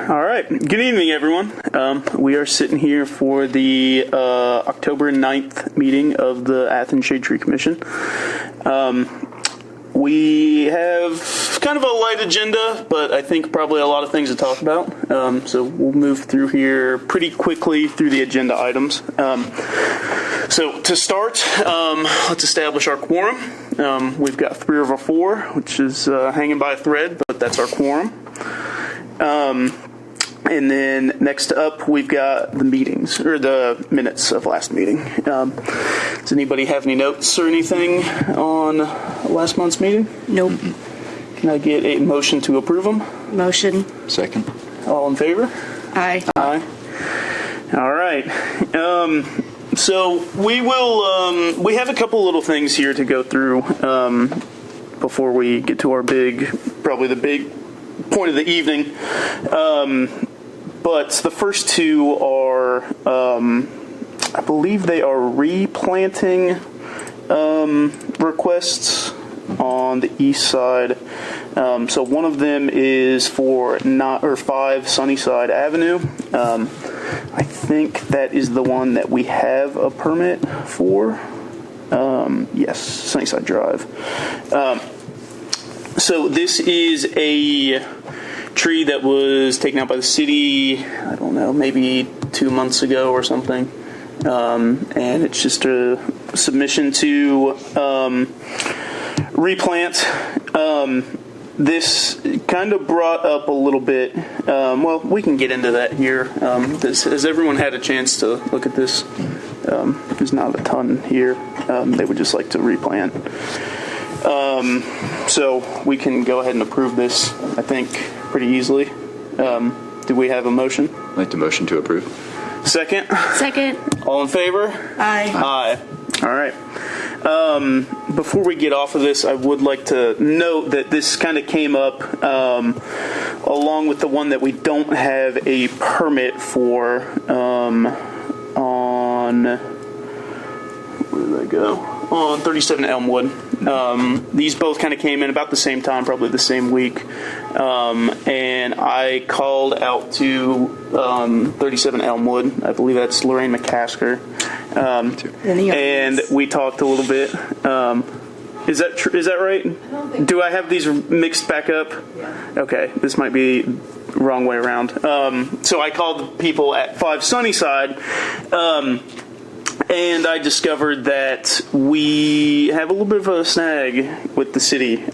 All right. Good evening, everyone. We are sitting here for the October 9th meeting of the Athens Shade Tree Commission. We have kind of a light agenda, but I think probably a lot of things to talk about. So we'll move through here pretty quickly through the agenda items. So to start, let's establish our quorum. We've got 3 over 4, which is hanging by a thread, but that's our quorum. And then next up, we've got the meetings, or the minutes of last meeting. Does anybody have any notes or anything on last month's meeting? Nope. Can I get a motion to approve them? Motion. Second. All in favor? Aye. Aye. All right. So we will, we have a couple little things here to go through before we get to our probably the big point of the evening. But the first two are, I believe they are replanting requests on the east side. So one of them is for 5 Sunnyside Avenue. I think that is the one that we have a permit for. Yes, Sunnyside Drive. So this is a tree that was taken out by the city, I don't know, maybe 2 months ago or something. And it's just a submission to replant. This kind of brought up a little bit, well, we can get into that here. Has everyone had a chance to look at this? There's not a ton here. They would just like to replant. So we can go ahead and approve this, I think, pretty easily. Do we have a motion? I'd like to motion to approve. Second. All in favor? Aye. Aye. All right. Before we get off of this, I would like to note that this kind of came up along with the one that we don't have a permit for on, where did I go? On 37 Elmwood. These both kind of came in about the same time, probably the same week. And I called out to 37 Elmwood. I believe that's Lorraine McCasker. And we talked a little bit. Is that right? Do I have these mixed back up? Yeah. Okay, this might be wrong way around. So I called the people at 5 Sunnyside. And I discovered that we have a little bit of a snag with the city.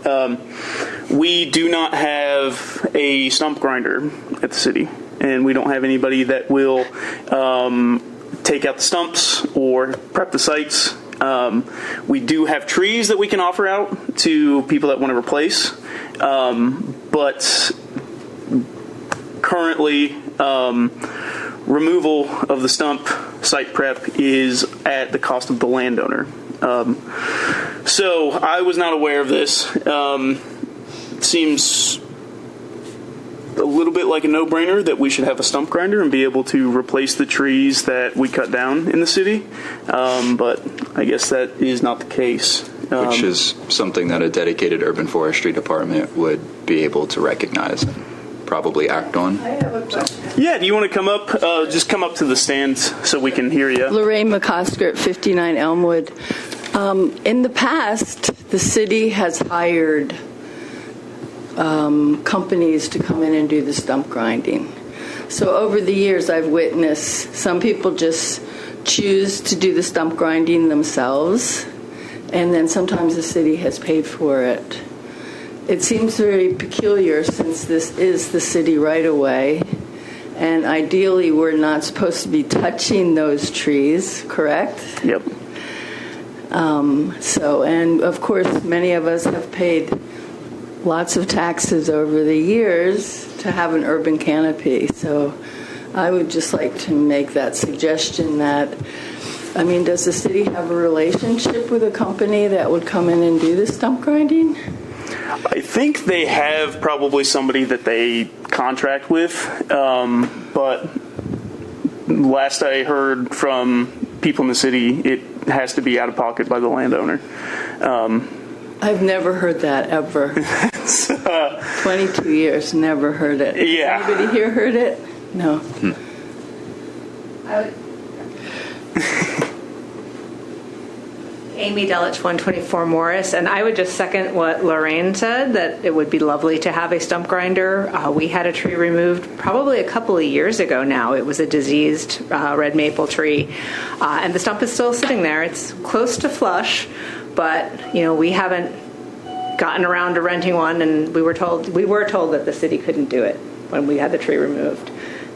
We do not have a stump grinder at the city, and we don't have anybody that will take out the stumps or prep the sites. We do have trees that we can offer out to people that want to replace, but currently removal of the stump site prep is at the cost of the landowner. So I was not aware of this. It seems a little bit like a no-brainer that we should have a stump grinder and be able to replace the trees that we cut down in the city. But I guess that is not the case. Which is something that a dedicated urban forestry department would be able to recognize and probably act on. I have a question. Yeah, do you want to come up? Just come up to the stand so we can hear you. Lorraine McCosker at 59 Elmwood. In the past, the city has hired companies to come in and do the stump grinding. So over the years, I've witnessed some people just choose to do the stump grinding themselves, and then sometimes the city has paid for it. It seems very peculiar since this is the city right-of-way, and ideally we're not supposed to be touching those trees, correct? Yep. And of course, many of us have paid lots of taxes over the years to have an urban canopy. So I would just like to make that suggestion that, does the city have a relationship with a company that would come in and do the stump grinding? I think they have probably somebody that they contract with, but last I heard from people in the city, it has to be out of pocket by the landowner. I've never heard that ever. 22 years, never heard it. Yeah. Has anybody here heard it? No. Amy Delich, 124 Morris, and I would just second what Lorraine said, that it would be lovely to have a stump grinder. We had a tree removed probably a couple of years ago now. It was a diseased red maple tree, and the stump is still sitting there. It's close to flush, but we haven't gotten around to renting one, and we were told that the city couldn't do it when we had the tree removed.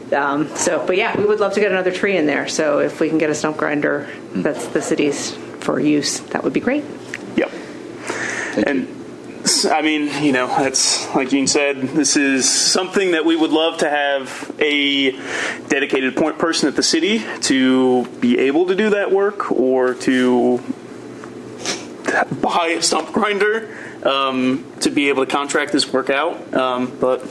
But yeah, we would love to get another tree in there. So if we can get a stump grinder that's the city's for use, that would be great. Yep. And I mean, that's like Jean said, this is something that we would love to have a dedicated point person at the city to be able to do that work, or to buy a stump grinder to be able to contract this work out. But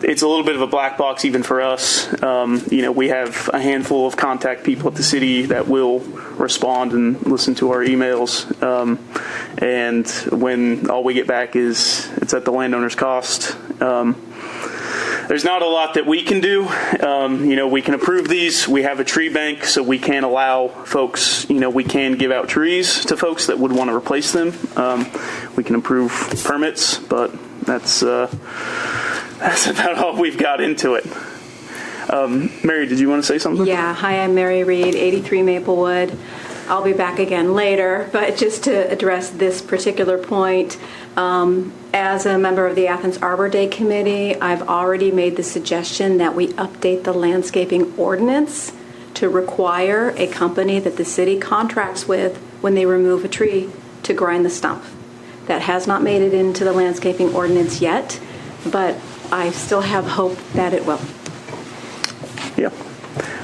it's a little bit of a black box even for us. We have a handful of contact people at the city that will respond and listen to our emails. And when all we get back is it's at the landowner's cost. There's not a lot that we can do. We can approve these. We have a tree bank, so we can allow folks, we can give out trees to folks that would want to replace them. We can approve permits, but that's about all we've got into it. Mary, did you want to say something? Yeah. Hi, I'm Mary Reed, 83 Maplewood. I'll be back again later, but just to address this particular point, as a member of the Athens Arbor Day Committee, I've already made the suggestion that we update the landscaping ordinance to require a company that the city contracts with when they remove a tree to grind the stump. That has not made it into the landscaping ordinance yet, but I still have hope that it will. Yeah.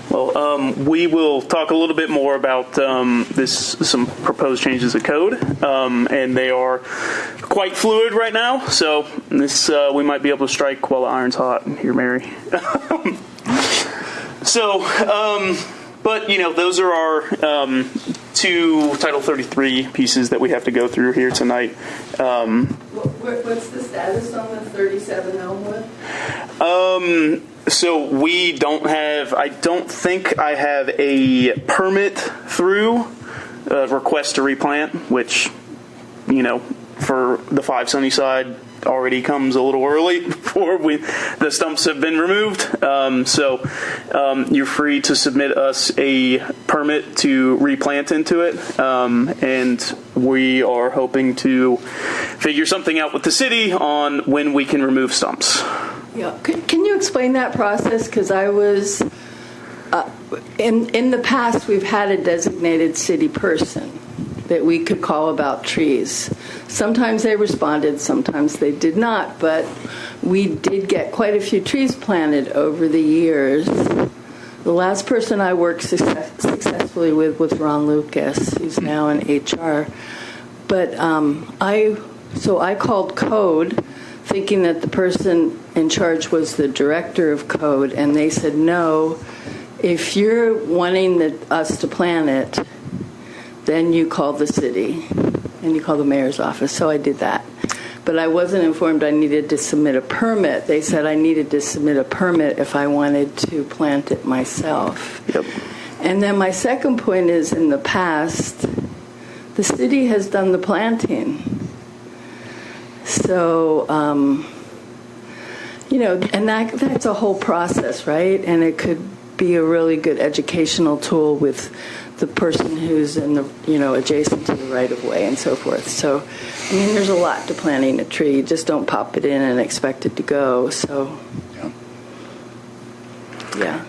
Well, we will talk a little bit more about some proposed changes of code, and they are quite fluid right now. So this we might be able to strike while the iron's hot here, Mary. But those are our two Title 33 pieces that we have to go through here tonight. What's the status on the 37 Elmwood? So we don't have, I don't think I have a permit through request to replant, which, for the 5 Sunnyside already comes a little early before the stumps have been removed. So you're free to submit us a permit to replant into it. And we are hoping to figure something out with the city on when we can remove stumps. Yeah. Can you explain that process? Because I was, in the past, we've had a designated city person that we could call about trees. Sometimes they responded, sometimes they did not, but we did get quite a few trees planted over the years. The last person I worked successfully with was Ron Lucas, who's now in HR. But I called code, thinking that the person in charge was the director of code, and they said, no, if you're wanting us to plant it, then you call the city and you call the mayor's office. So I did that. But I wasn't informed I needed to submit a permit. They said I needed to submit a permit if I wanted to plant it myself. Yep. And then my second point is, in the past, the city has done the planting. So, and that's a whole process, right? And it could be a really good educational tool with the person who's in the, adjacent to the right-of-way and so forth. So, there's a lot to planting a tree. You just don't pop it in and expect it to go. So, yeah.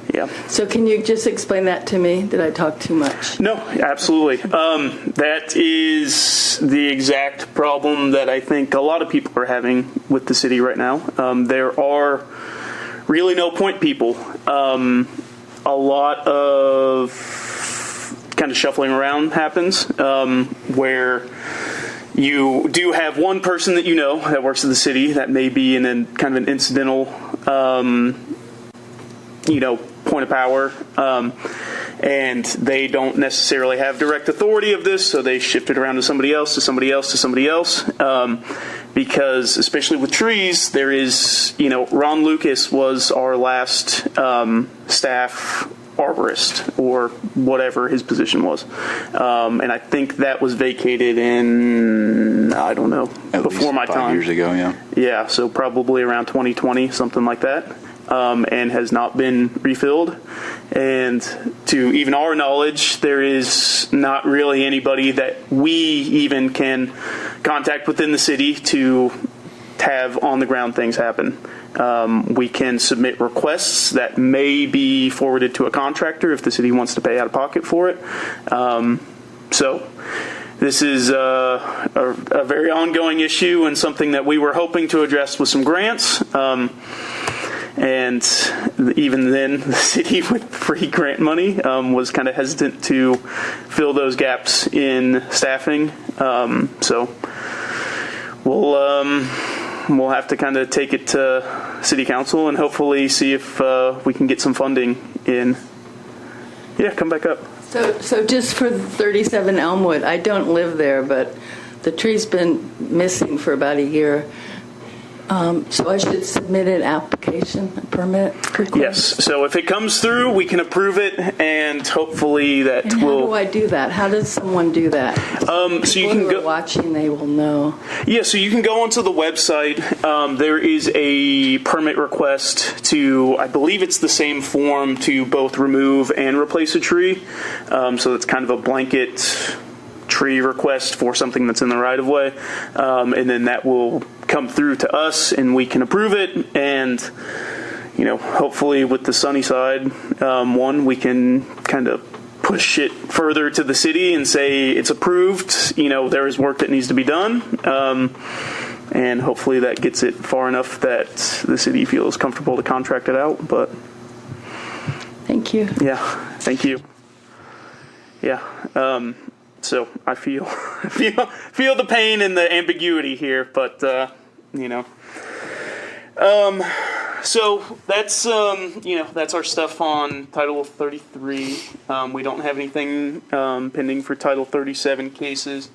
So can you just explain that to me? Did I talk too much? No, absolutely. That is the exact problem that I think a lot of people are having with the city right now. There are really no point people. A lot of kind of shuffling around happens where you do have one person that that works at the city that may be in a kind of an incidental point of power. and they don't necessarily have direct authority of this, so they shift it around to somebody else, to somebody else, to somebody else. Because especially with trees, there is, Ron Lucas was our last staff arborist, or whatever his position was. And I think that was vacated in, I don't know, At before least my 5 time. years ago, yeah. Yeah, so probably around 2020, something like that. And has not been refilled. And to even our knowledge, there is not really anybody that we even can contact within the city to have on-the-ground things happen. We can submit requests that may be forwarded to a contractor if the city wants to pay out of pocket for it. So this is a very ongoing issue and something that we were hoping to address with some grants. And even then, the city with free grant money was kind of hesitant to fill those gaps in staffing. So we'll have to kind of take it to city council and hopefully see if we can get some funding in. Yeah, come back up. So just for 37 Elmwood, I don't live there, but the tree's been missing for about a year. So I should submit an application, a permit request? Yes. So if it comes through, we can approve it, and hopefully that And how will. do I do that? How does someone do that? So you People can who go. are watching, they will know. Yeah, so you can go onto the website. There is a permit request to, I believe it's the same form to both remove and replace a tree. So it's kind of a blanket tree request for something that's in the right of way. And then that will come through to us and we can approve it. And, hopefully with the sunny side, we can kind of push it further to the city and say it's approved. There is work that needs to be done. And hopefully that gets it far enough that the city feels comfortable to contract it out. But Thank you. yeah, thank you. Yeah. So I feel feel the pain and the ambiguity here, but so that's that's our stuff on Title 33. We don't have anything pending for Title 37 cases.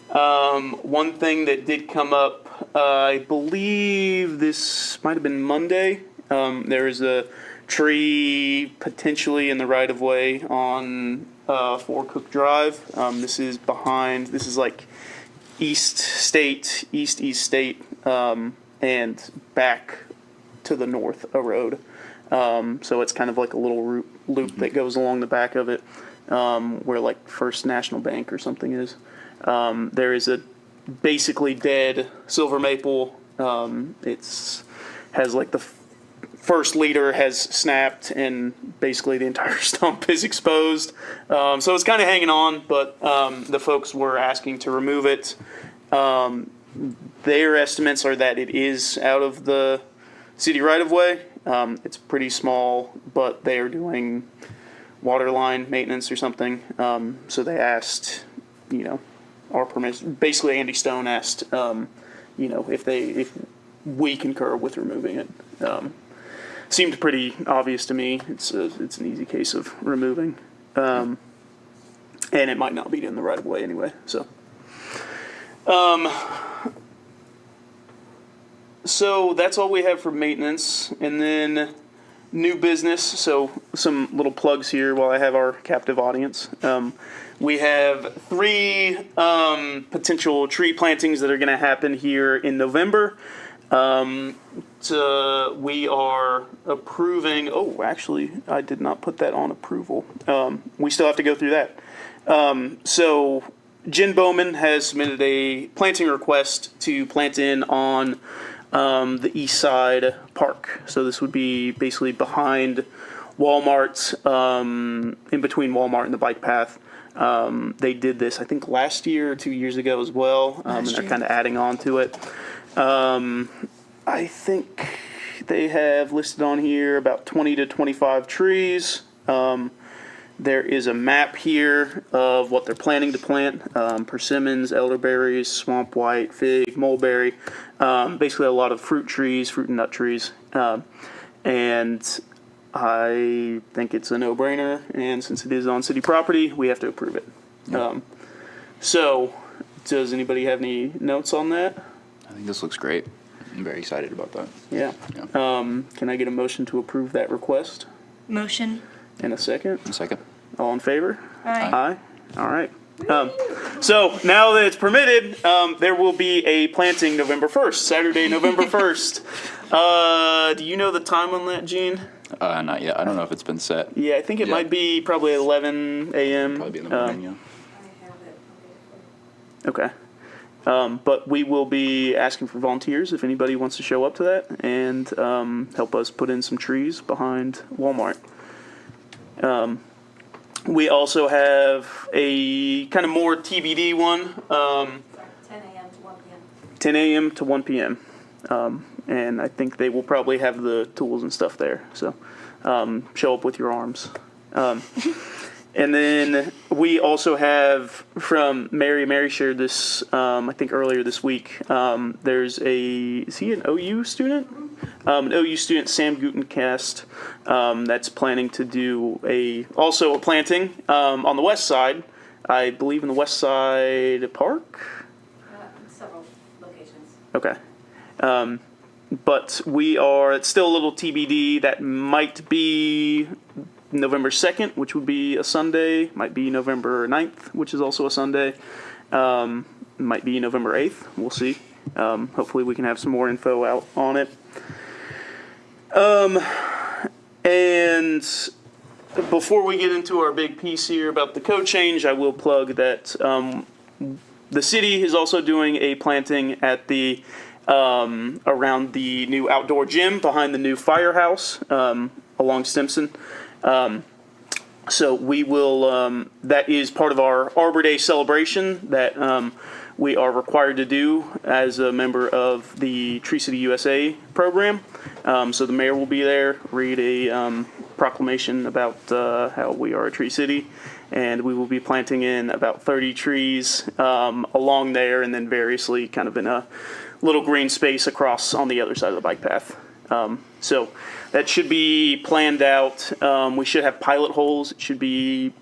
One thing that did come up, I believe this might have been Monday. There is a tree potentially in the right of way on 4 Cook Drive. This is like East State, and back to the north a road. So it's kind of like a little loop that goes along the back of it, where like First National Bank or something is. There is a basically dead silver maple. Has like the first leader has snapped and basically the entire stump is exposed. So it's kind of hanging on, but the folks were asking to remove it. Their estimates are that it is out of the city right-of-way. It's pretty small, but they are doing water line maintenance or something. So they asked, our permission. Basically, Andy Stone asked, if we concur with removing it. Seemed pretty obvious to me. It's an easy case of removing, and it might not be in the right of way anyway. So that's all we have for maintenance, and then new business. So some little plugs here while I have our captive audience. We have 3 potential tree plantings that are going to happen here in November. We are approving. Oh, actually, I did not put that on approval. We still have to go through that. So Jen Bowman has submitted a planting request to plant in on the East Side Park. So this would be basically behind Walmart, in between Walmart and the bike path. They did this, I think, last year or 2 years ago as well, and they're kind of adding on to it. I think they have listed on here about 20 to 25 trees. There is a map here of what they're planning to plant: persimmons, elderberries, swamp white, fig, mulberry. Basically, a lot of fruit and nut trees. And I think it's a no-brainer, and since it is on city property, we have to approve it. So, does anybody have any notes on that? I think this looks great. I'm very excited about that. Yeah. Can I get a motion to approve that request? Motion. And a second? A second. All in favor? Aye. Aye. All right. So now that it's permitted, there will be a planting November 1st, Saturday, November 1st. Do you know the time on that, Gene? Not yet. I don't know if it's been set. Yeah, I think it might be probably 11 a.m. Probably be in the morning, yeah. Okay. But we will be asking for volunteers if anybody wants to show up to that and help us put in some trees behind Walmart. We also have a kind of more TBD one. 10 a.m. to 1 p.m. 10 a.m. to 1 p.m. And I think they will probably have the tools and stuff there. So show up with your arms. And then we also have from Mary shared this, I think earlier this week. There's is he an OU student? An OU student, Sam Gutenkast, that's planning to do also a planting on the west side. I believe in the West Side Park. Several locations. Okay. But it's still a little TBD. That might be November 2nd, which would be a Sunday. Might be November 9th, which is also a Sunday. Might be November 8th. We'll see. Hopefully we can have some more info out on it. And before we get into our big piece here about the code change, I will plug that the city is also doing a planting at the around the new outdoor gym behind the new firehouse along Stimson. So we will, that is part of our Arbor Day celebration that we are required to do as a member of the Tree City USA program. So the mayor will be there, read a proclamation about how we are a tree city, and we will be planting in about 30 trees along there, and then variously kind of in a little green space across on the other side of the bike path. So that should be planned out. We should have pilot holes. It should be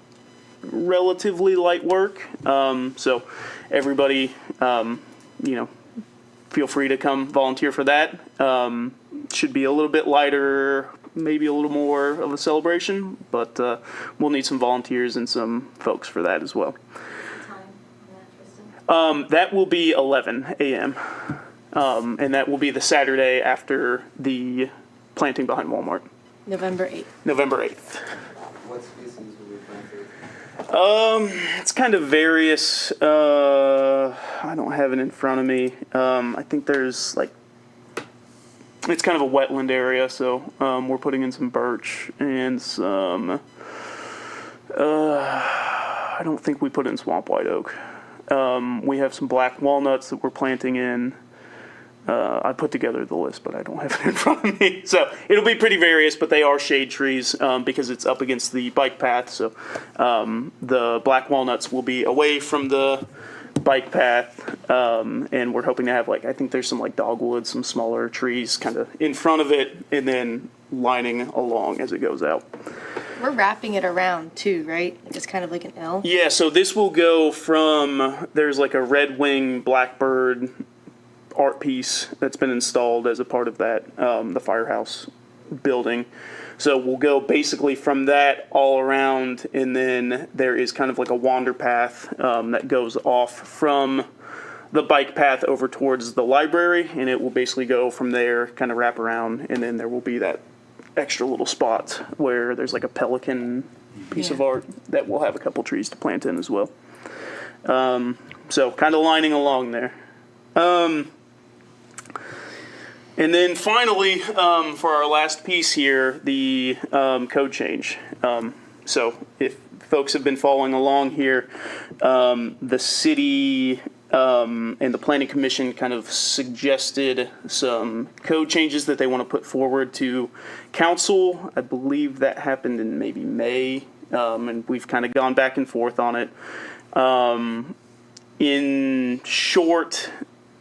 relatively light work. So everybody, feel free to come volunteer for that. Should be a little bit lighter, maybe a little more of a celebration, but we'll need some volunteers and some folks for that as well. Time on that, Tristan? That will be 11 a.m. And that will be the Saturday after the planting behind Walmart. November 8th. November 8th. What species will be planted? It's kind of various. I don't have it in front of me. I think there's it's kind of a wetland area, so we're putting in some birch and some. I don't think we put in swamp white oak. We have some black walnuts that we're planting in. I put together the list, but I don't have it in front of me. So it'll be pretty various, but they are shade trees because it's up against the bike path. So the black walnuts will be away from the bike path, and we're hoping to have I think there's some dogwood, some smaller trees kind of in front of it, and then lining along as it goes out. We're wrapping it around too, right? It's kind of like an L. Yeah, so this will go from, there's a red wing blackbird art piece that's been installed as a part of that, the firehouse building. So we'll go basically from that all around, and then there is kind of a wander path that goes off from the bike path over towards the library, and it will basically go from there, kind of wrap around, and then there will be that extra little spot where there's a pelican piece of art that we'll have a couple trees to plant in as well. So kind of lining along there. And then finally, for our last piece here, the code change. So if folks have been following along here, the city and the Planning Commission kind of suggested some code changes that they want to put forward to council. I believe that happened in maybe May, and we've kind of gone back and forth on it. In short,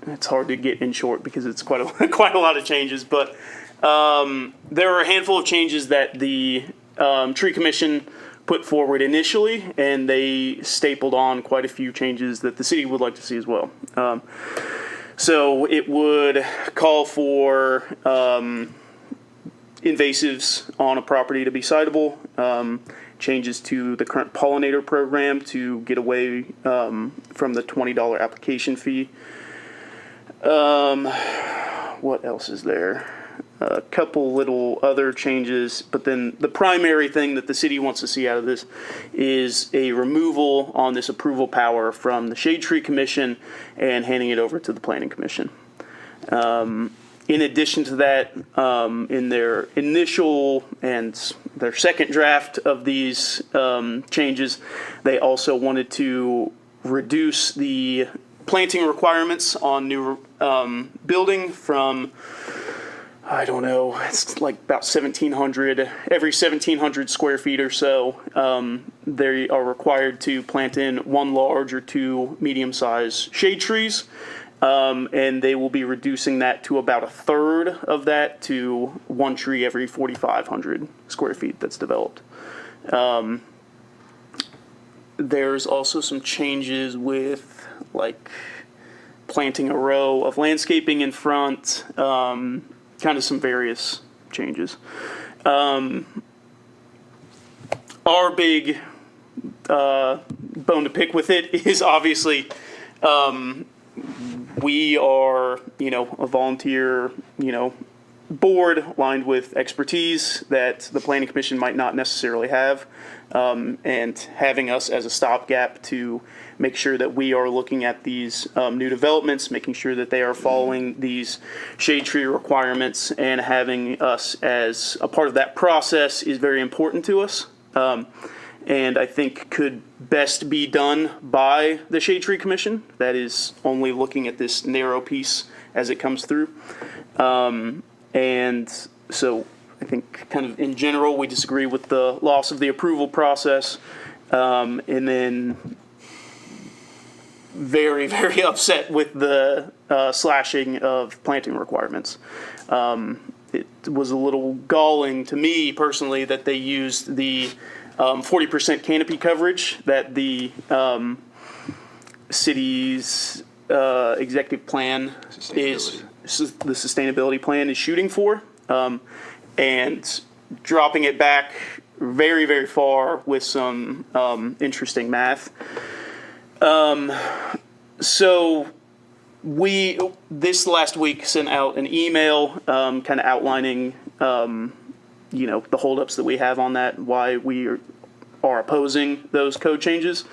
it's hard to get in short because it's quite a lot of changes, but There are a handful of changes that the tree commission put forward initially, and they stapled on quite a few changes that the city would like to see as well. So it would call for invasives on a property to be citable, changes to the current pollinator program to get away from the $20 application fee. What else is there? A couple little other changes, but then the primary thing that the city wants to see out of this is a removal on this approval power from the Shade Tree Commission and handing it over to the Planning Commission. In addition to that, in their initial and their second draft of these changes, they also wanted to reduce the planting requirements on new building from, I don't know, it's like about 1,700, every 1,700 square feet or so, they are required to plant in 1 large or 2 medium-sized shade trees. And they will be reducing that to about a third of that to 1 tree every 4,500 square feet that's developed. There's also some changes with like planting a row of landscaping in front, kind of some various changes. Our big bone to pick with it is obviously we are, a volunteer, board lined with expertise that the Planning Commission might not necessarily have, and having us as a stopgap to make sure that we are looking at these new developments, making sure that they are following these shade tree requirements, and having us as a part of that process is very important to us. And I think could best be done by the Shade Tree Commission, that is only looking at this narrow piece as it comes through. And so I think kind of in general, we disagree with the loss of the approval process, and then very, very upset with the slashing of planting requirements. It was a little galling to me personally that they used the 40% canopy coverage that the city's executive plan is, the sustainability plan is shooting for, and dropping it back very, very far with some interesting math. So we, this last week, sent out an email kind of outlining the holdups that we have on that, why we are opposing those code changes.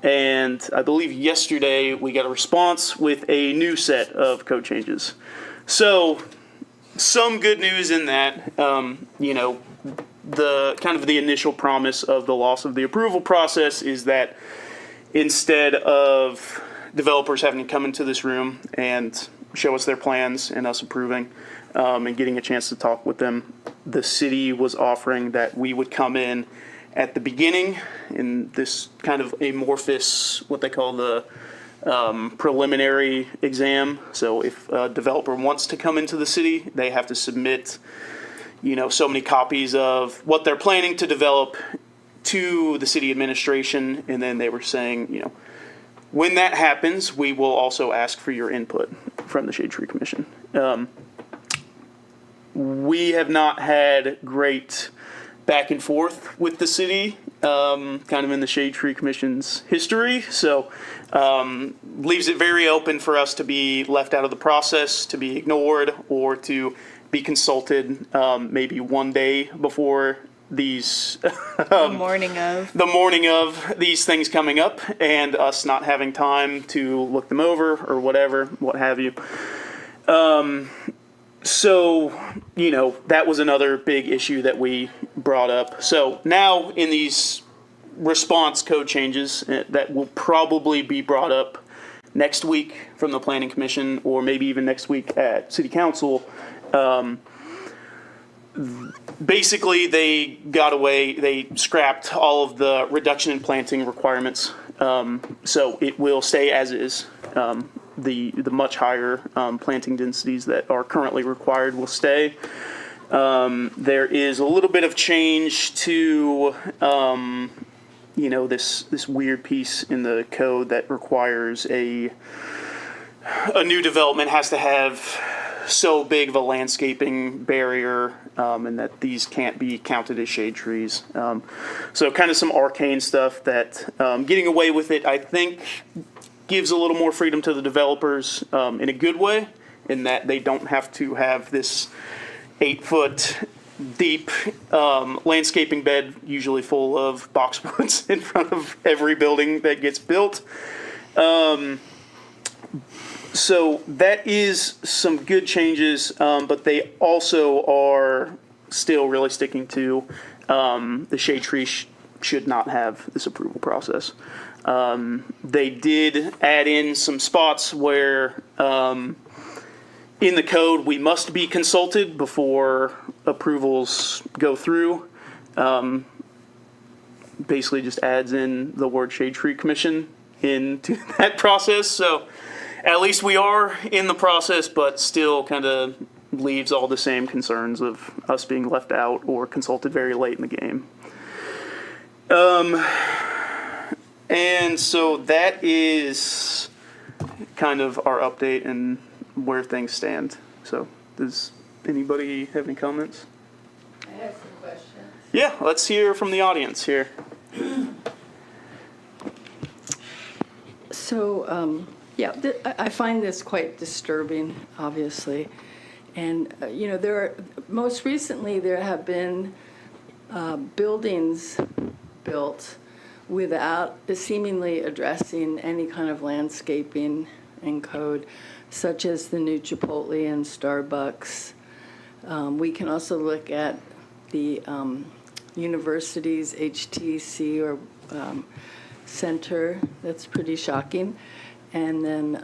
And I believe yesterday we got a response with a new set of code changes. So some good news in that, the kind of the initial promise of the loss of the approval process is that instead of developers having to come into this room and show us their plans and us approving, and getting a chance to talk with them, the city was offering that we would come in at the beginning in this kind of amorphous, what they call the preliminary exam. So if a developer wants to come into the city, they have to submit, so many copies of what they're planning to develop to the city administration. And then they were saying, when that happens, we will also ask for your input from the Shade Tree Commission. We have not had great back and forth with the city, kind of in the Shade Tree Commission's history. So leaves it very open for us to be left out of the process, to be ignored, or to be consulted maybe one day before these The morning of these things coming up, and us not having time to look them over or whatever, what have you. So, that was another big issue that we brought up. So now in these response code changes that will probably be brought up next week from the Planning Commission, or maybe even next week at City Council, basically they scrapped all of the reduction in planting requirements. So it will stay as is. The much higher planting densities that are currently required will stay. There is a little bit of change to, this weird piece in the code that requires a new development has to have so big of a landscaping barrier, and that these can't be counted as shade trees. So kind of some arcane stuff that getting away with it, I think, gives a little more freedom to the developers in a good way, in that they don't have to have this 8-foot deep landscaping bed, usually full of boxwoods, in front of every building that gets built. So that is some good changes, but they also are still really sticking to the shade tree should not have this approval process. They did add in some spots where in the code we must be consulted before approvals go through. Basically just adds in the word Shade Tree Commission into that process. So at least we are in the process, but still kind of leaves all the same concerns of us being left out or consulted very late in the game. And so that is kind of our update and where things stand. So does anybody have any comments? I have some questions. Yeah, let's hear from the audience here. So, I find this quite disturbing, obviously. And, most recently there have been buildings built without seemingly addressing any kind of landscaping and code, such as the new Chipotle and Starbucks. We can also look at the university's HTC or center. That's pretty shocking. And then,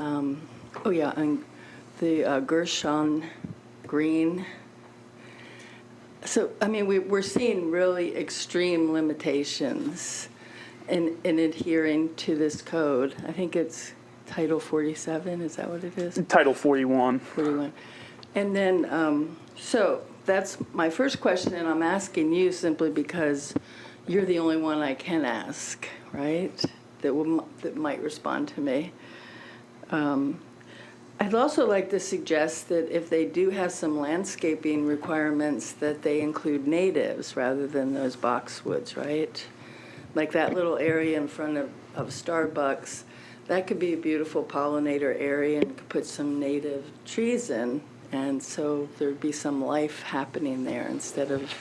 and the Gershon Green. So, we're seeing really extreme limitations in adhering to this code. I think it's Title 47, is that what it is? Title 41. 41. And then, so that's my first question, and I'm asking you simply because you're the only one I can ask, right? That might respond to me. I'd also like to suggest that if they do have some landscaping requirements, that they include natives rather than those boxwoods, right? Like that little area in front of Starbucks, that could be a beautiful pollinator area and could put some native trees in, and so there'd be some life happening there instead of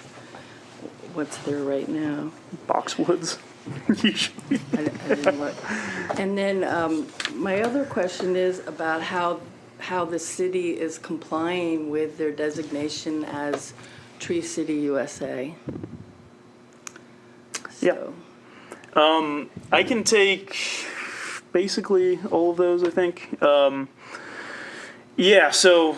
what's there right now. Boxwoods, usually. I didn't look. And then my other question is about how the city is complying with their designation as Tree City USA. So. Yeah. I can take basically all of those, I think. So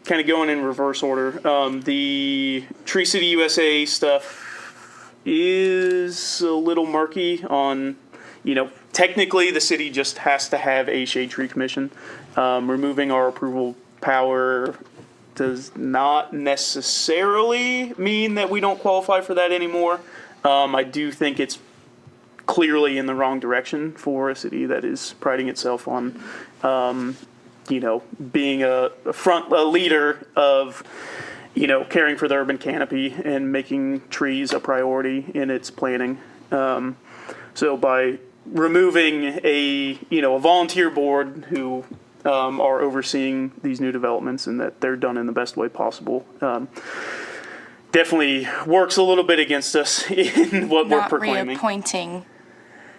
kind of going in reverse order. The Tree City USA stuff is a little murky on, technically the city just has to have a shade tree commission. Removing our approval power does not necessarily mean that we don't qualify for that anymore. I do think it's clearly in the wrong direction for a city that is priding itself on, being a leader of, caring for the urban canopy and making trees a priority in its planning. So by removing a volunteer board who are overseeing these new developments and that they're done in the best way possible, definitely works a little bit against us in what we're proclaiming. Not reappointing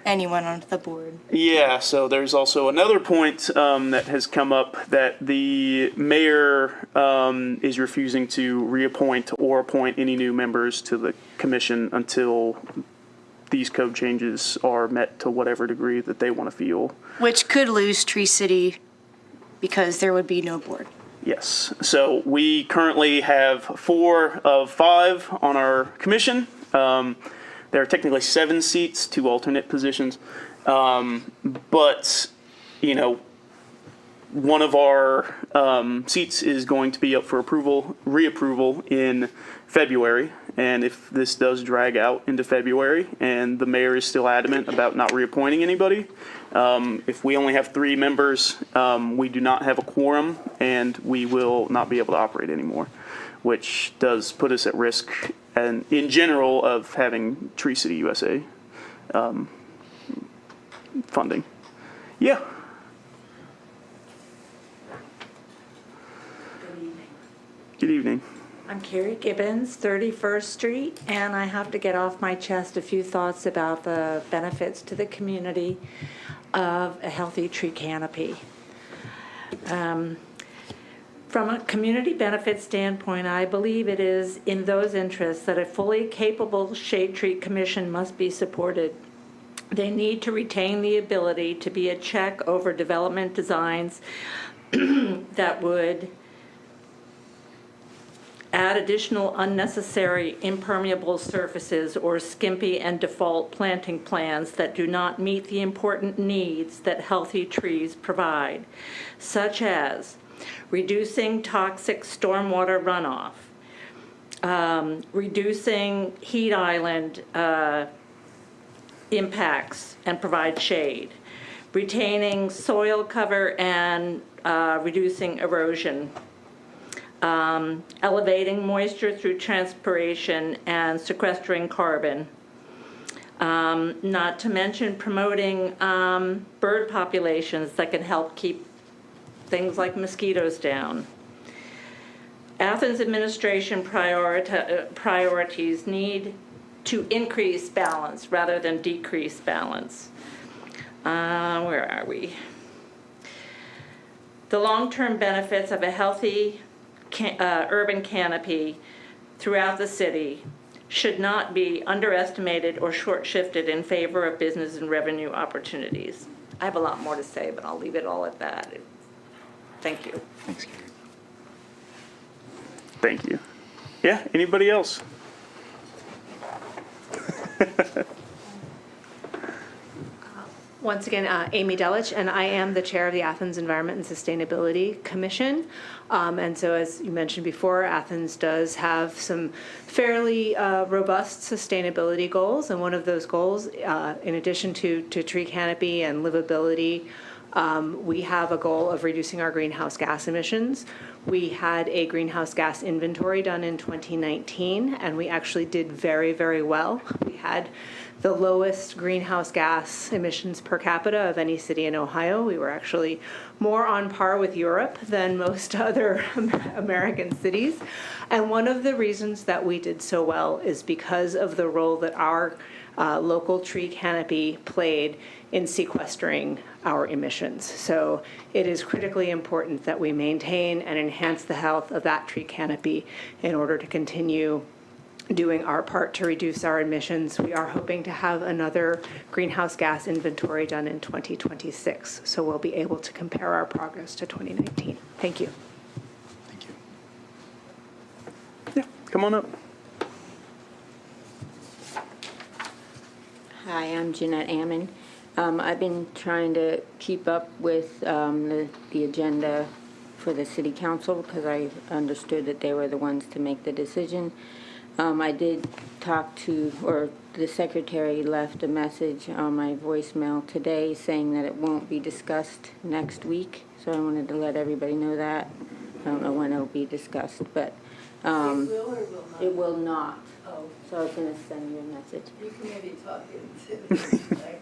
anyone onto the board. Yeah, so there's also another point that has come up that the mayor is refusing to reappoint or appoint any new members to the commission until these code changes are met to whatever degree that they want to feel. Which could lose Tree City because there would be no board. Yes. So we currently have 4 of 5 on our commission. There are technically 7 seats, 2 alternate positions. But, one of our seats is going to be up for reapproval in February. And if this does drag out into February and the mayor is still adamant about not reappointing anybody, if we only have 3 members, we do not have a quorum and we will not be able to operate anymore, which does put us at risk and in general of having Tree City USA funding. Yeah. Good evening. Good evening. I'm Carrie Gibbons, 31st Street, and I have to get off my chest a few thoughts about the benefits to the community of a healthy tree canopy. From a community benefit standpoint, I believe it is in those interests that a fully capable shade tree commission must be supported. They need to retain the ability to be a check over development designs that would add additional unnecessary impermeable surfaces or skimpy and default planting plans that do not meet the important needs that healthy trees provide, such as reducing toxic stormwater runoff, reducing heat island impacts and provide shade, retaining soil cover and reducing erosion, elevating moisture through transpiration and sequestering carbon, not to mention promoting bird populations that can help keep things like mosquitoes down. Athens administration priorities need to increase balance rather than decrease balance. Where are we? The long-term benefits of a healthy urban canopy throughout the city should not be underestimated or short-shifted in favor of business and revenue opportunities. I have a lot more to say, but I'll leave it all at that. Thank you. Thanks, Gary. Thank you. Yeah, anybody else? Once again, Amy Delich, and I am the chair of the Athens Environment and Sustainability Commission. And so, as you mentioned before, Athens does have some fairly robust sustainability goals. And one of those goals, in addition to tree canopy and livability, we have a goal of reducing our greenhouse gas emissions. We had a greenhouse gas inventory done in 2019, and we actually did very, very well. We had the lowest greenhouse gas emissions per capita of any city in Ohio. We were actually more on par with Europe than most other American cities. And one of the reasons that we did so well is because of the role that our local tree canopy played in sequestering our emissions. So it is critically important that we maintain and enhance the health of that tree canopy in order to continue doing our part to reduce our emissions. We are hoping to have another greenhouse gas inventory done in 2026, so we'll be able to compare our progress to 2019. Thank you. Thank you. Yeah, come on up. Hi, I'm Jeanette Ammon. I've been trying to keep up with the agenda for the city council because I understood that they were the ones to make the decision. I did talk to, or the secretary left a message on my voicemail today saying that it won't be discussed next week. So I wanted to let everybody know that. I don't know when it'll be discussed, but It will or will not? it will not. Oh, So I was going to send you a message. you can maybe talk into it.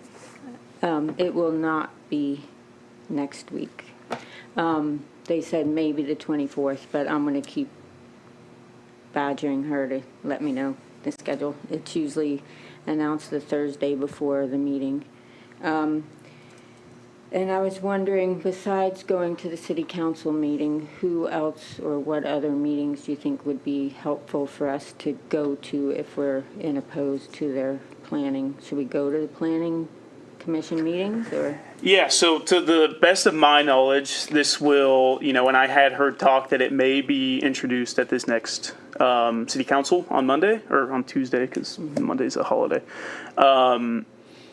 It will not be next week. They said maybe the 24th, but I'm going to keep badgering her to let me know the schedule. It's usually announced the Thursday before the meeting. And I was wondering, besides going to the city council meeting, who else or what other meetings do you think would be helpful for us to go to if we're opposed to their planning? Should we go to the planning commission meetings or? Yeah, so to the best of my knowledge, this will, and I had heard talk that it may be introduced at this next city council on Monday or on Tuesday because Monday's a holiday.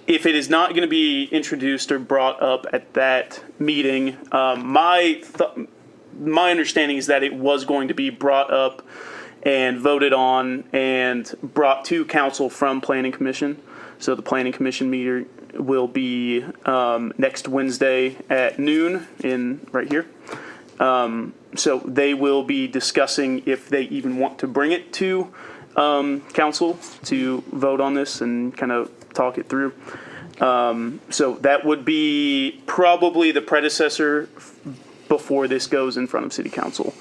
if it is not going to be introduced or brought up at that meeting, my understanding is that it was going to be brought up and voted on and brought to council from Planning Commission. So the Planning Commission meeting will be next Wednesday at noon right here. So they will be discussing if they even want to bring it to council to vote on this and kind of talk it through. So that would be probably the predecessor before this goes in front of city council.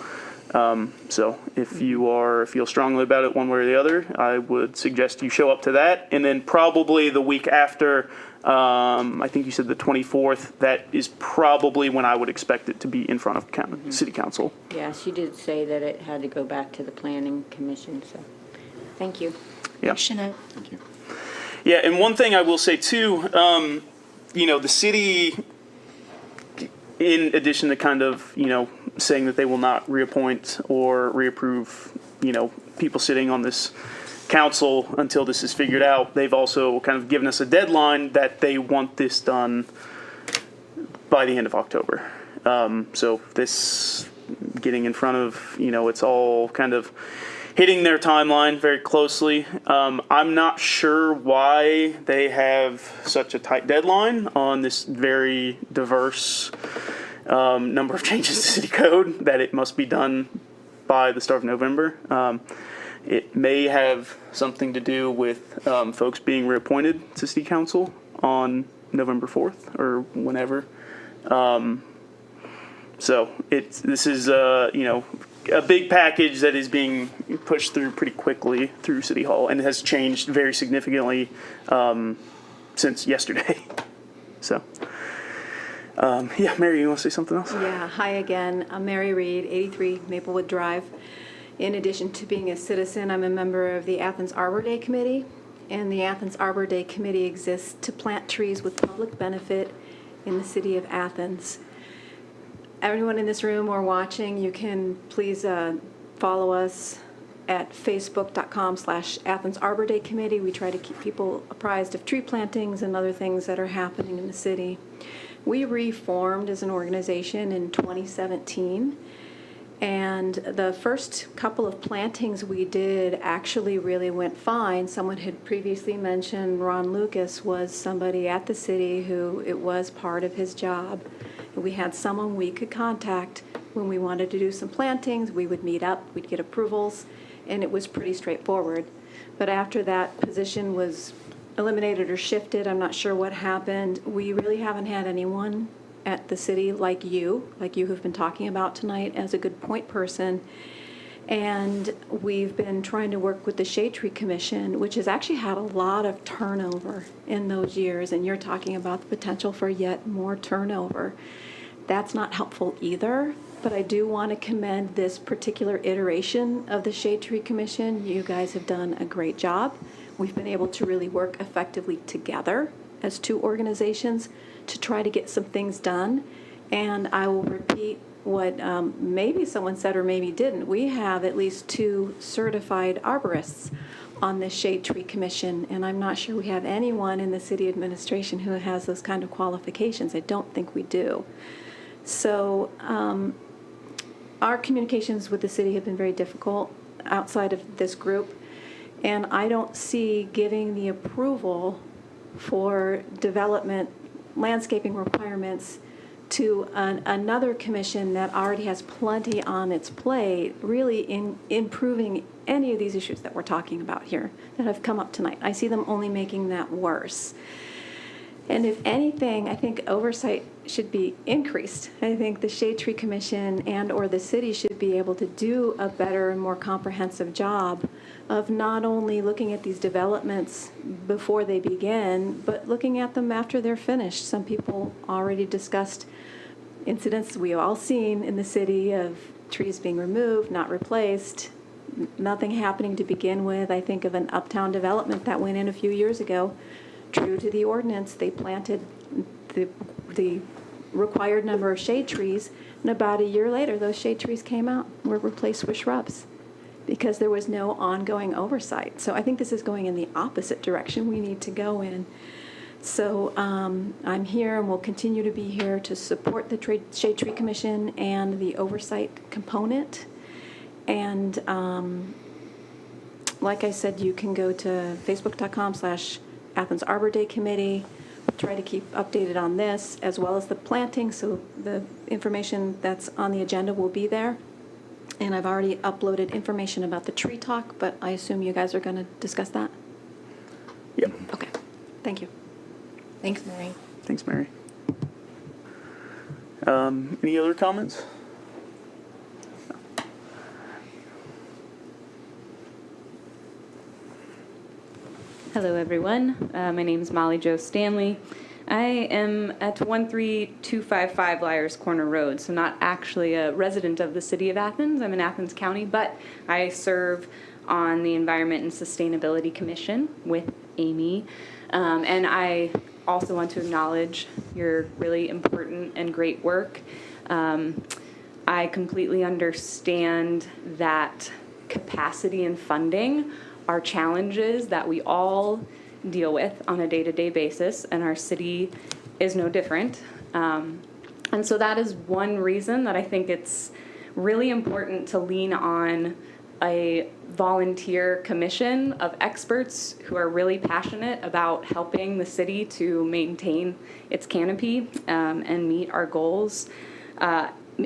So if you feel strongly about it one way or the other, I would suggest you show up to that. And then probably the week after, I think you said the 24th, that is probably when I would expect it to be in front of city council. Yeah, she did say that it had to go back to the planning commission, so thank you. Yeah. Jeanette. Thank you. Yeah, and one thing I will say too, the city, in addition to kind of, saying that they will not reappoint or reapprove, people sitting on this council until this is figured out, they've also kind of given us a deadline that they want this done by the end of October. So this getting in front of, it's all kind of hitting their timeline very closely. I'm not sure why they have such a tight deadline on this very diverse number of changes to city code that it must be done by the start of November. It may have something to do with folks being reappointed to city council on November 4th or whenever. So this is a big package that is being pushed through pretty quickly through City Hall, and it has changed very significantly since yesterday. So, Mary, you want to say something else? Yeah, hi again. I'm Mary Reed, 83 Maplewood Drive. In addition to being a citizen, I'm a member of the Athens Arbor Day Committee, and the Athens Arbor Day Committee exists to plant trees with public benefit in the city of Athens. Everyone in this room or watching, you can please follow us at facebook.com/Athens Arbor Day Committee. We try to keep people apprised of tree plantings and other things that are happening in the city. We reformed as an organization in 2017, and the first couple of plantings we did actually really went fine. Someone had previously mentioned Ron Lucas was somebody at the city who it was part of his job. We had someone we could contact when we wanted to do some plantings. We would meet up, we'd get approvals, and it was pretty straightforward. But after that position was eliminated or shifted, I'm not sure what happened, we really haven't had anyone at the city like you who've been talking about tonight as a good point person. And we've been trying to work with the Shade Tree Commission, which has actually had a lot of turnover in those years, and you're talking about the potential for yet more turnover. That's not helpful either, but I do want to commend this particular iteration of the Shade Tree Commission. You guys have done a great job. We've been able to really work effectively together as two organizations to try to get some things done. And I will repeat what maybe someone said or maybe didn't. We have at least 2 certified arborists on the Shade Tree Commission, and I'm not sure we have anyone in the city administration who has those kind of qualifications. I don't think we do. So our communications with the city have been very difficult outside of this group, and I don't see giving the approval for development landscaping requirements to another commission that already has plenty on its plate, really in improving any of these issues that we're talking about here that have come up tonight. I see them only making that worse. And if anything, I think oversight should be increased. I think the Shade Tree Commission and or the city should be able to do a better and more comprehensive job of not only looking at these developments before they begin, but looking at them after they're finished. Some people already discussed incidents we've all seen in the city of trees being removed, not replaced, nothing happening to begin with. I think of an uptown development that went in a few years ago. True to the ordinance, they planted the required number of shade trees, and about a year later, those shade trees came out, were replaced with shrubs, because there was no ongoing oversight. So I think this is going in the opposite direction we need to go in. So I'm here and will continue to be here to support the Shade Tree Commission and the oversight component. And like I said, you can go to facebook.com/Athens Arbor Day Committee. Try to keep updated on this as well as the planting, so the information that's on the agenda will be there. And I've already uploaded information about the tree talk, but I assume you guys are going to discuss that? Yep. Okay, thank you. Thanks, Mary. Thanks, Mary. Any other comments? Hello, everyone. My name is Molly Jo Stanley. I am at 13255 Liars Corner Road, so not actually a resident of the city of Athens. I'm in Athens County, but I serve on the Environment and Sustainability Commission with Amy. And I also want to acknowledge your really important and great work. I completely understand that capacity and funding are challenges that we all deal with on a day-to-day basis, and our city is no different. And so that is one reason that I think it's really important to lean on a volunteer commission of experts who are really passionate about helping the city to maintain its canopy and meet our goals.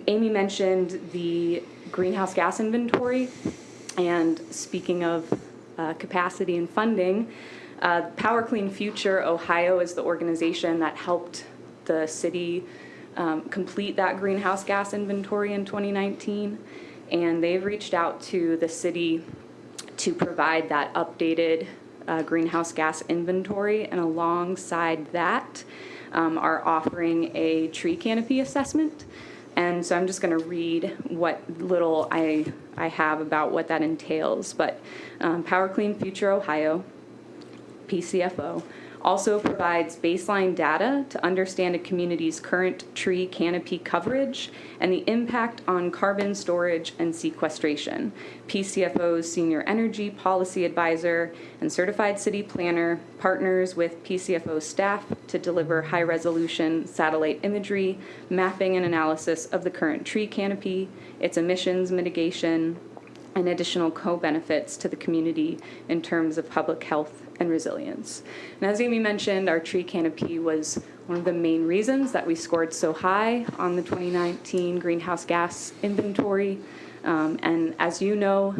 Amy mentioned the greenhouse gas inventory, and speaking of capacity and funding, Power Clean Future Ohio is the organization that helped the city complete that greenhouse gas inventory in 2019, and they've reached out to the city to provide that updated greenhouse gas inventory, and alongside that are offering a tree canopy assessment. And so I'm just going to read what little I have about what that entails. But Power Clean Future Ohio, PCFO, also provides baseline data to understand a community's current tree canopy coverage and the impact on carbon storage and sequestration. PCFO's senior energy policy advisor and certified city planner partners with PCFO staff to deliver high-resolution satellite imagery, mapping and analysis of the current tree canopy, its emissions mitigation, and additional co-benefits to the community in terms of public health and resilience. And as Amy mentioned, our tree canopy was one of the main reasons that we scored so high on the 2019 greenhouse gas inventory. And as you know,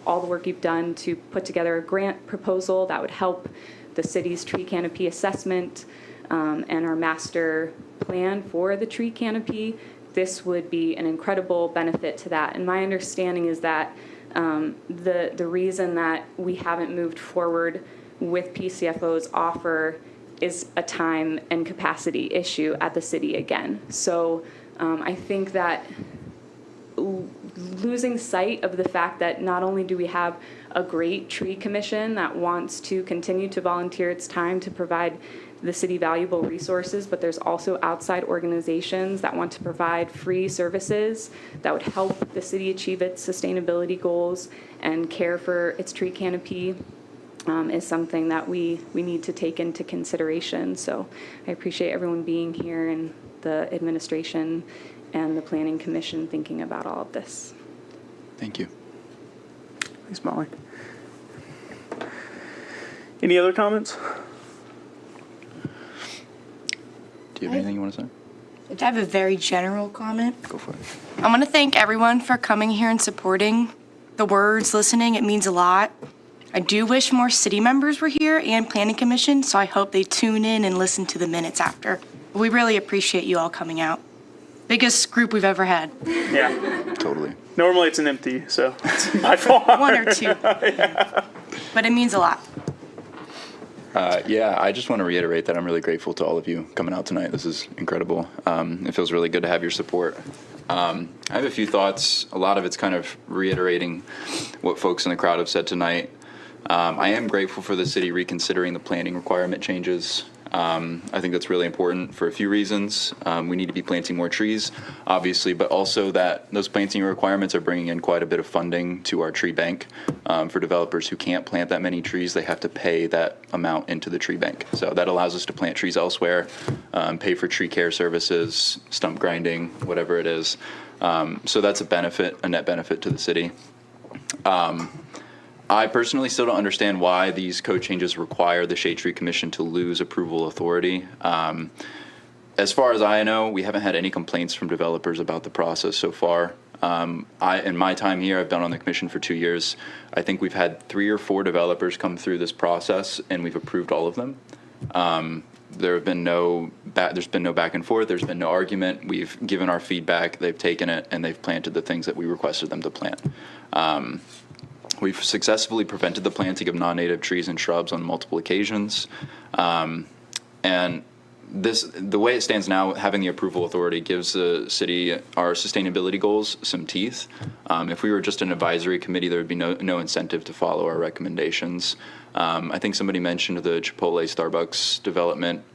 all the work you've done to put together a grant proposal that would help the city's tree canopy assessment and our master plan for the tree canopy, this would be an incredible benefit to that. And my understanding is that the reason that we haven't moved forward with PCFO's offer is a time and capacity issue at the city again. So I think that losing sight of the fact that not only do we have a great tree commission that wants to continue to volunteer its time to provide the city valuable resources, but there's also outside organizations that want to provide free services that would help the city achieve its sustainability goals and care for its tree canopy is something that we need to take into consideration. So I appreciate everyone being here and the administration and the Planning Commission thinking about all of this. Thank you. Thanks, Molly. Any other comments? Do you have anything you want to say? I have a very general comment. Go for it. I want to thank everyone for coming here and supporting the words, listening. It means a lot. I do wish more city members were here and Planning Commission, so I hope they tune in and listen to the minutes after. We really appreciate you all coming out. Biggest group we've ever had. Yeah. Totally. Normally it's an empty, so it's my fault. One or two. Yeah. But it means a lot. Yeah, I just want to reiterate that I'm really grateful to all of you coming out tonight. This is incredible. It feels really good to have your support. I have a few thoughts. A lot of it's kind of reiterating what folks in the crowd have said tonight. I am grateful for the city reconsidering the planning requirement changes. I think that's really important for a few reasons. We need to be planting more trees, obviously, but also that those planting requirements are bringing in quite a bit of funding to our tree bank. For developers who can't plant that many trees, they have to pay that amount into the tree bank. So that allows us to plant trees elsewhere, pay for tree care services, stump grinding, whatever it is. So that's a net benefit to the city. I personally still don't understand why these code changes require the Shade Tree Commission to lose approval authority. As far as I know, we haven't had any complaints from developers about the process so far. In my time here, I've been on the commission for 2 years. I think we've had 3 or 4 developers come through this process, and we've approved all of them. There's been no back and forth. There's been no argument. We've given our feedback. They've taken it, and they've planted the things that we requested them to plant. We've successfully prevented the planting of non-native trees and shrubs on multiple occasions. And the way it stands now, having the approval authority gives the city our sustainability goals some teeth. If we were just an advisory committee, there would be no incentive to follow our recommendations. I think somebody mentioned the Chipotle Starbucks development.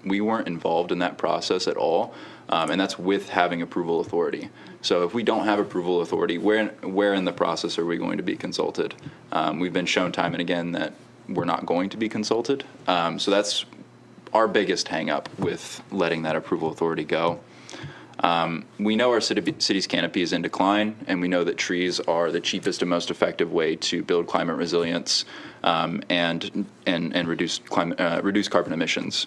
We weren't involved in that process at all. And that's with having approval authority. So if we don't have approval authority, where in the process are we going to be consulted? We've been shown time and again that we're not going to be consulted. So that's our biggest hang up with letting that approval authority go. We know our city's canopy is in decline, and we know that trees are the cheapest and most effective way to build climate resilience and reduce carbon emissions.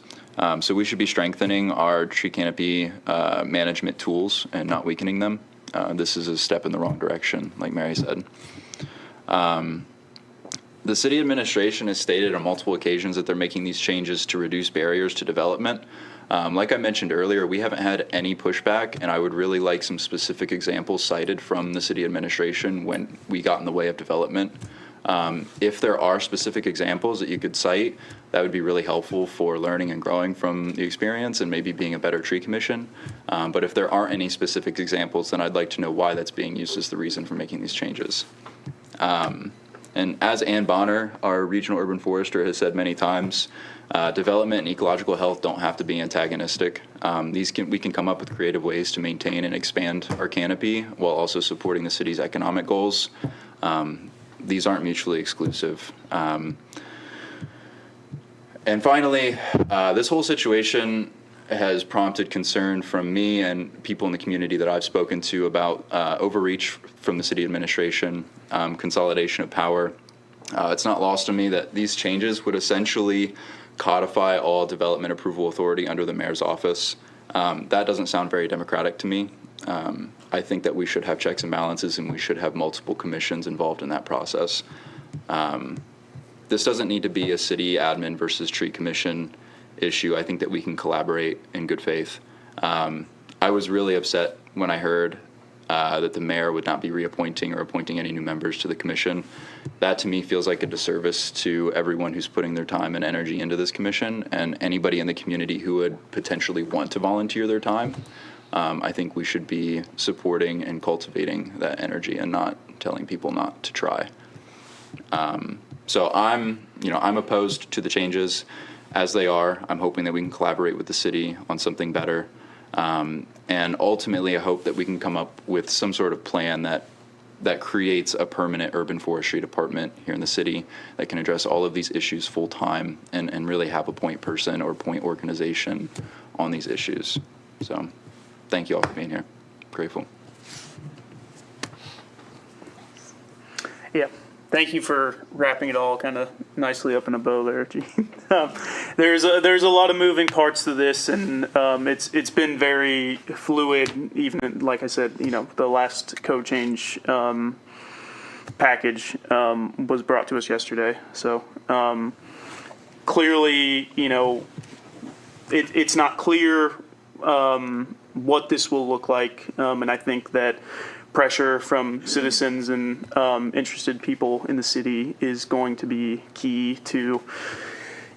So we should be strengthening our tree canopy management tools and not weakening them. This is a step in the wrong direction, like Mary said. The city administration has stated on multiple occasions that they're making these changes to reduce barriers to development. Like I mentioned earlier, we haven't had any pushback, and I would really like some specific examples cited from the city administration when we got in the way of development. If there are specific examples that you could cite, that would be really helpful for learning and growing from the experience and maybe being a better tree commission. But if there aren't any specific examples, then I'd like to know why that's being used as the reason for making these changes. And as Ann Bonner, our regional urban forester, has said many times, development and ecological health don't have to be antagonistic. We can come up with creative ways to maintain and expand our canopy while also supporting the city's economic goals. These aren't mutually exclusive. And finally, this whole situation has prompted concern from me and people in the community that I've spoken to about overreach from the city administration, consolidation of power. It's not lost on me that these changes would essentially codify all development approval authority under the mayor's office. That doesn't sound very democratic to me. I think that we should have checks and balances, and we should have multiple commissions involved in that process. This doesn't need to be a city admin versus tree commission issue. I think that we can collaborate in good faith. I was really upset when I heard that the mayor would not be reappointing or appointing any new members to the commission. That to me feels like a disservice to everyone who's putting their time and energy into this commission, and anybody in the community who would potentially want to volunteer their time. I think we should be supporting and cultivating that energy and not telling people not to try. So I'm opposed to the changes as they are. I'm hoping that we can collaborate with the city on something better. And ultimately, I hope that we can come up with some sort of plan that creates a permanent urban forestry department here in the city that can address all of these issues full time and really have a point person or point organization on these issues. So thank you all for being here. Grateful. Yeah. Thank you for wrapping it all kind of nicely up in a bow there, Gene. There's a lot of moving parts to this, and it's been very fluid. Even like I said, the last code change package was brought to us yesterday. So clearly, it's not clear what this will look like, and I think that pressure from citizens and interested people in the city is going to be key to,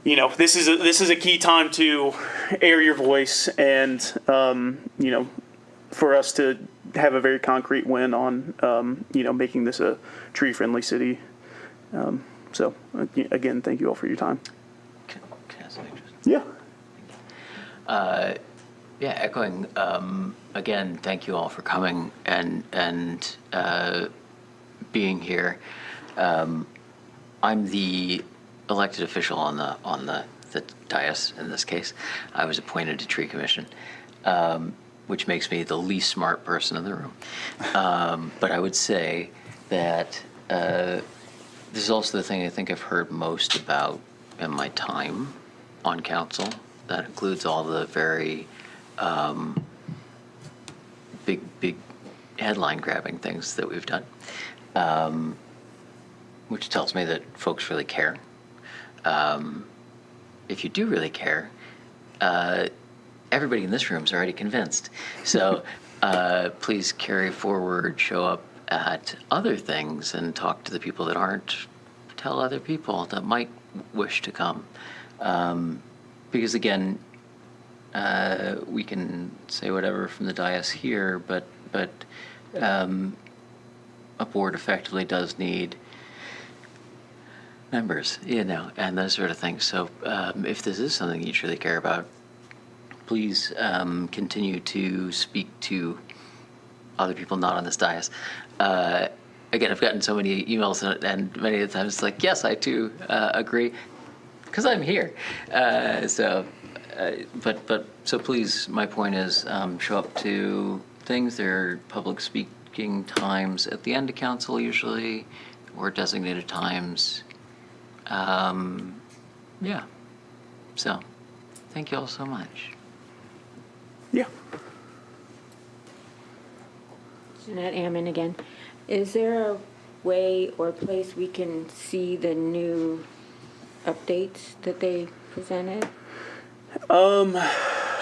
this is a key time to air your voice and, for us to have a very concrete win on, making this a tree-friendly city. So, again, thank you all for your time. Can I say just? Yeah. Yeah, echoing, again, thank you all for coming and being here. I'm the elected official on the dais in this case. I was appointed to Tree Commission, which makes me the least smart person in the room. But I would say that this is also the thing I think I've heard most about in my time on council. That includes all the very big headline-grabbing things that we've done, which tells me that folks really care. If you do really care, everybody in this room is already convinced. So please carry forward, show up at other things, and talk to the people that aren't. Tell other people that might wish to come. Because again, we can say whatever from the dais here, but a board effectively does need members, and those sort of things. So if this is something you truly care about, please continue to speak to other people not on this dais. Again, I've gotten so many emails and many of the times it's like, yes, I too agree, because I'm here. So please, my point is, show up to things. There are public speaking times at the end of council usually, or designated times. Yeah. So, thank you all so much. Yeah. Jeanette Ammon again. Is there a way or place we can see the new updates that they presented? So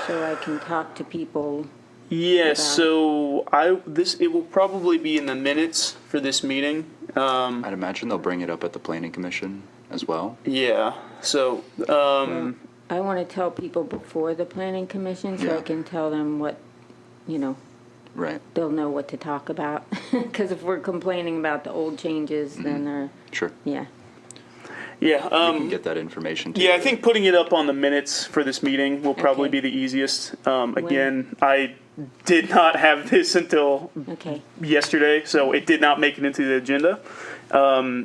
I can talk to people. Yes. So it will probably be in the minutes for this meeting. I'd imagine they'll bring it up at the Planning Commission as well. Yeah. So. Well, I want to tell people before the Planning Commission so I can tell them what, Right. they'll know what to talk about. Because if we're complaining about the old changes, then they're. Sure. Yeah. Yeah. We can get that information to Yeah, you. I think putting it up on the minutes for this meeting will probably be the easiest. Again, I did not have this until yesterday, so it did not make it into the agenda.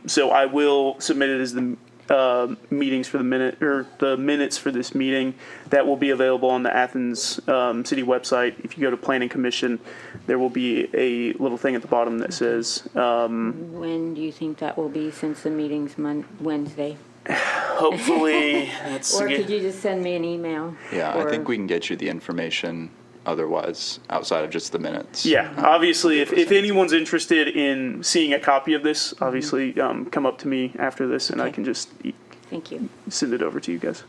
So I will submit it as the meetings for the minutes for this meeting. That will be available on the Athens city website. If you go to Planning Commission, there will be a little thing at the bottom that says. When do you think that will be, since the meeting's Wednesday? Hopefully, that's. Or could you just send me an email? Yeah, I think we can get you the information otherwise, outside of just the minutes. Yeah, obviously, if anyone's interested in seeing a copy of this, obviously come up to me after this, and I can just Thank you. Send it over to you guys.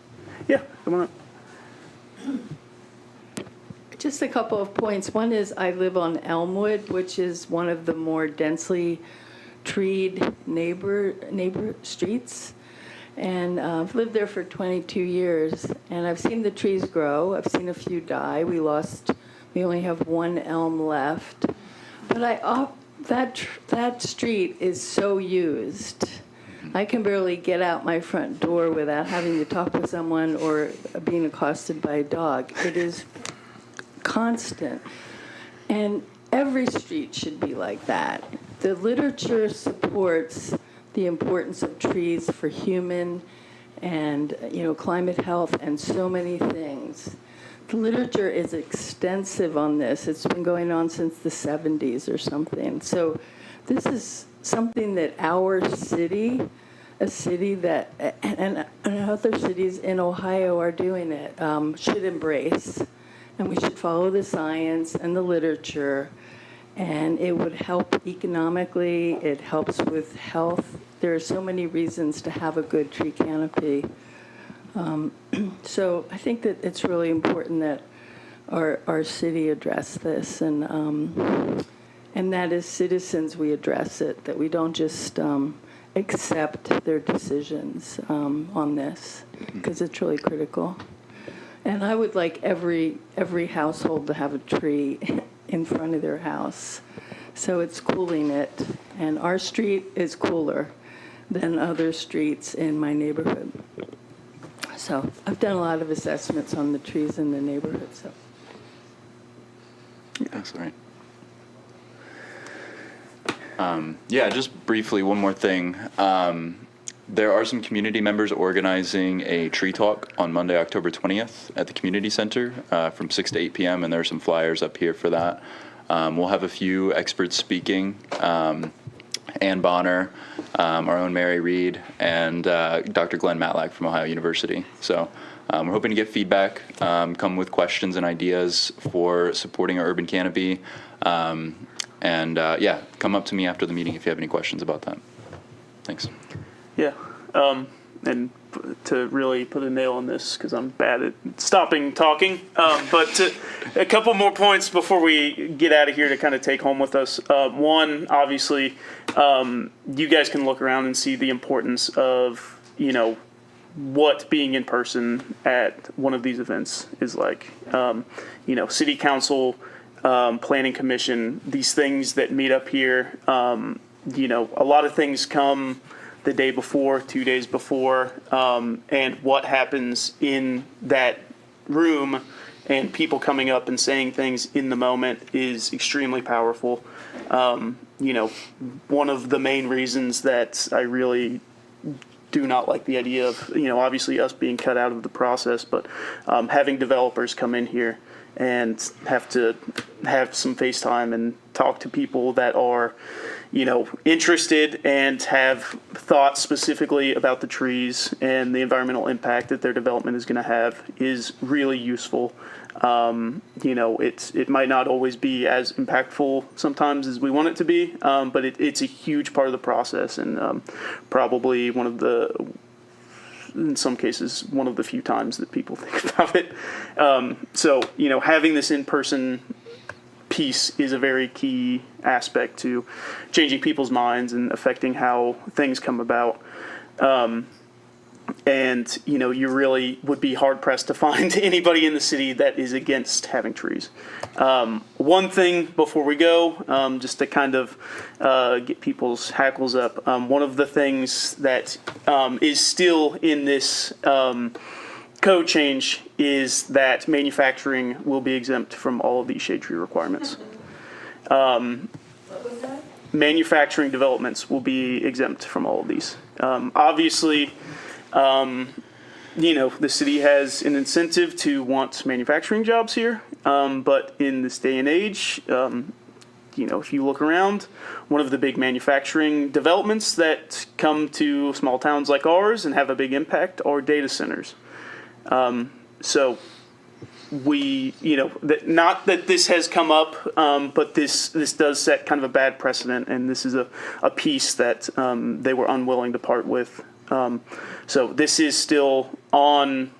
Yeah, come on up. Just a couple of points. One is I live on Elmwood, which is one of the more densely treed neighbor streets. And I've lived there for 22 years, and I've seen the trees grow. I've seen a few die. We only have one elm left. But that street is so used. I can barely get out my front door without having to talk with someone or being accosted by a dog. It is constant. And every street should be like that. The literature supports the importance of trees for human and climate health and so many things. The literature is extensive on this. It's been going on since the 70s or something. So this is something that our city, a city that, and other cities in Ohio are doing it, should embrace. And we should follow the science and the literature. And it would help economically. It helps with health. There are so many reasons to have a good tree canopy. So I think that it's really important that our city address this, and that as citizens we address it, that we don't just accept their decisions on this, because it's really critical. And I would like every household to have a tree in front of their house, so it's cooling it. And our street is cooler than other streets in my neighborhood. So I've done a lot of assessments on the trees in the neighborhood. So. Thanks, Lorraine. Yeah, just briefly, one more thing. There are some community members organizing a tree talk on Monday, October 20th at the community center from 6 to 8 p.m., and there are some flyers up here for that. We'll have a few experts speaking. Ann Bonner, our own Mary Reed, and Dr. Glenn Matlack from Ohio University. So we're hoping to get feedback, come with questions and ideas for supporting our urban canopy. Yeah, come up to me after the meeting if you have any questions about that. Thanks. Yeah, and to really put a nail on this, because I'm bad at stopping talking, but a couple more points before we get out of here to kind of take home with us. One, obviously, you guys can look around and see the importance of, what being in person at one of these events is like. City council, planning commission, these things that meet up here, a lot of things come the day before, 2 days before, and what happens in that room and people coming up and saying things in the moment is extremely powerful. One of the main reasons that I really do not like the idea of, obviously us being cut out of the process, but having developers come in here and have to have some FaceTime and talk to people that are, interested and have thoughts specifically about the trees and the environmental impact that their development is going to have is really useful. It might not always be as impactful sometimes as we want it to be, but it's a huge part of the process and probably in some cases, one of the few times that people think about it. Having this in-person piece is a very key aspect to changing people's minds and affecting how things come about. You really would be hard-pressed to find anybody in the city that is against having trees. One thing before we go, just to kind of get people's hackles up, one of the things that is still in this code change is that manufacturing will be exempt from all of these shade tree requirements. What was that? Manufacturing developments will be exempt from all of these. Obviously, the city has an incentive to want manufacturing jobs here, but in this day and age, if you look around, one of the big manufacturing developments that come to small towns like ours and have a big impact are data centers. So we, not that this has come up, but this does set kind of a bad precedent, and this is a piece that they were unwilling to part with. So this is still on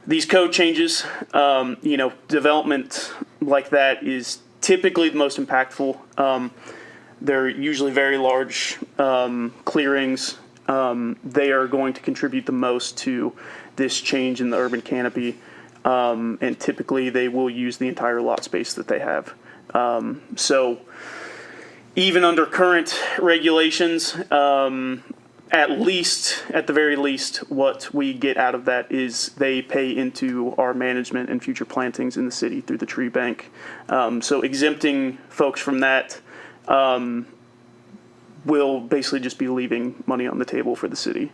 these code changes. Development like that is typically the most impactful. They're usually very large clearings. They are going to contribute the most to this change in the urban canopy. And typically they will use the entire lot space that they have. So even under current regulations, at the very least, what we get out of that is they pay into our management and future plantings in the city through the tree bank. So exempting folks from that will basically just be leaving money on the table for the city.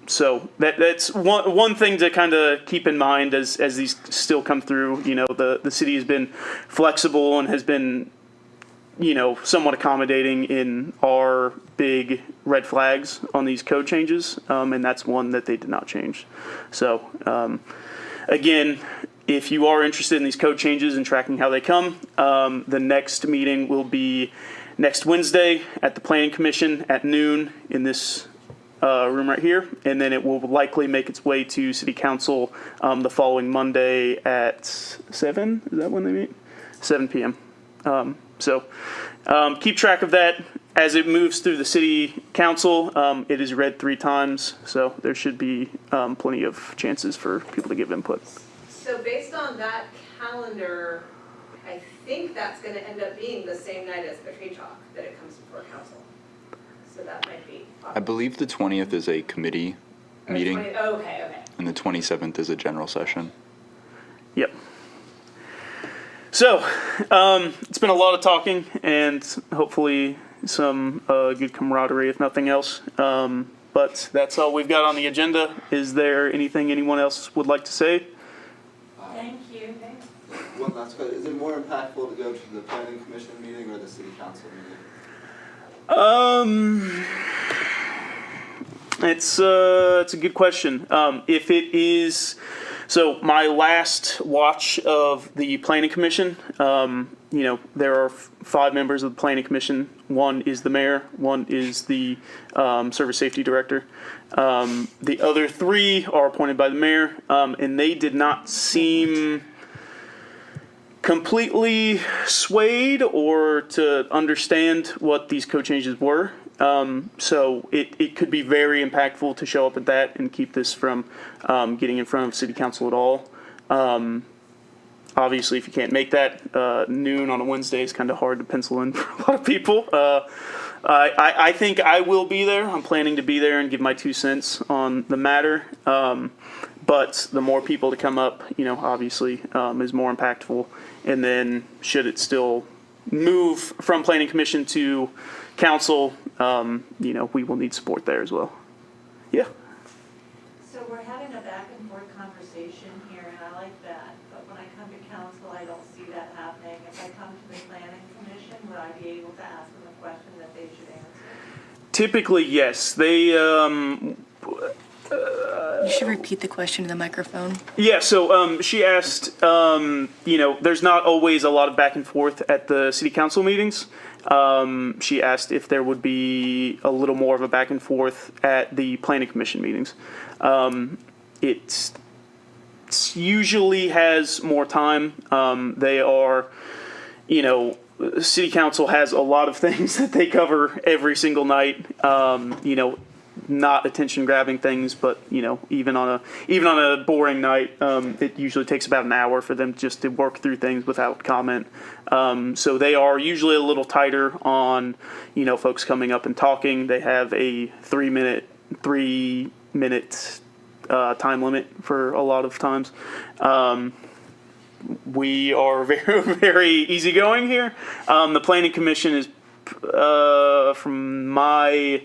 So that's one thing to kind of keep in mind as these still come through. The city has been flexible and has been, somewhat accommodating in our big red flags on these code changes, and that's one that they did not change. So again, if you are interested in these code changes and tracking how they come, the next meeting will be next Wednesday at the Planning Commission at noon in this room right here, and then it will likely make its way to City Council the following Monday at 7. Is that when they meet? 7 p.m. So keep track of that as it moves through the City Council. It is read 3 times, so there should be plenty of chances for people to give input. So based on that calendar, I think that's going to end up being the same night as the tree talk that it comes before council. So that might be possible. I believe the 20th is a committee meeting, Okay. and the 27th is a general session. Yep. So, it's been a lot of talking and hopefully some good camaraderie, if nothing else. But that's all we've got on the agenda. Is there anything anyone else would like to say? Thank you. One last question. Is it more impactful to go to the planning commission meeting or the city council meeting? It's a good question. If it is, so my last watch of the planning commission, there are 5 members of the planning commission. 1 is the mayor, 1 is the service safety director. The other 3 are appointed by the mayor, and they did not seem completely swayed or to understand what these code changes were. So it could be very impactful to show up at that and keep this from getting in front of city council at all. Obviously, if you can't make that, noon on a Wednesday is kind of hard to pencil in for a lot of people. I think I will be there. I'm planning to be there and give my 2 cents on the matter. But the more people to come up, obviously, is more impactful. And then should it still move from planning commission to council, we will need support there as well. Yeah. So we're having a back and forth conversation here, and I like that. But when I come to council, I don't see that happening. If I come to the planning commission, would I be able to ask them a question that they should answer? Typically, yes. They, You should repeat the question to the microphone. yeah, so she asked, there's not always a lot of back and forth at the city council meetings. She asked if there would be a little more of a back and forth at the planning commission meetings. It usually has more time. They are, city council has a lot of things that they cover every single night. Not attention grabbing things, but even on a boring night, it usually takes about an hour for them just to work through things without comment. So they are usually a little tighter on folks coming up and talking. They have a 3 minute time limit for a lot of times. We are very, very easygoing here. The planning commission is, from my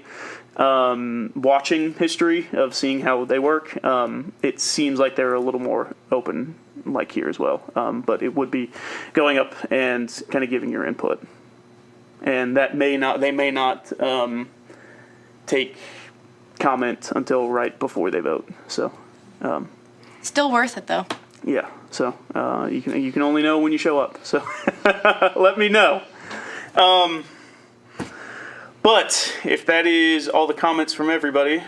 watching history of seeing how they work, it seems like they're a little more open like here as well. But it would be going up and kind of giving your input. And they may not take comment until right before they vote. So, Still worth it though. yeah. So, you can only know when you show up. So let me know. But if that is all the comments from everybody,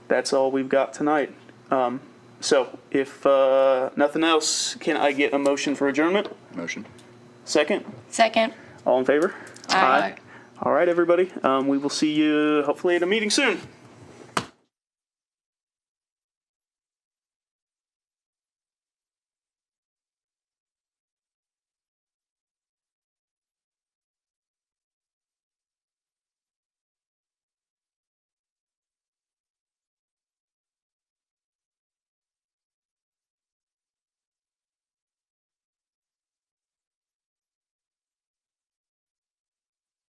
that's all we've got tonight. So if nothing else, can I get a motion for adjournment? Motion. Second? Second. All in favor? Aye. All right, everybody. We will see you hopefully at a meeting soon.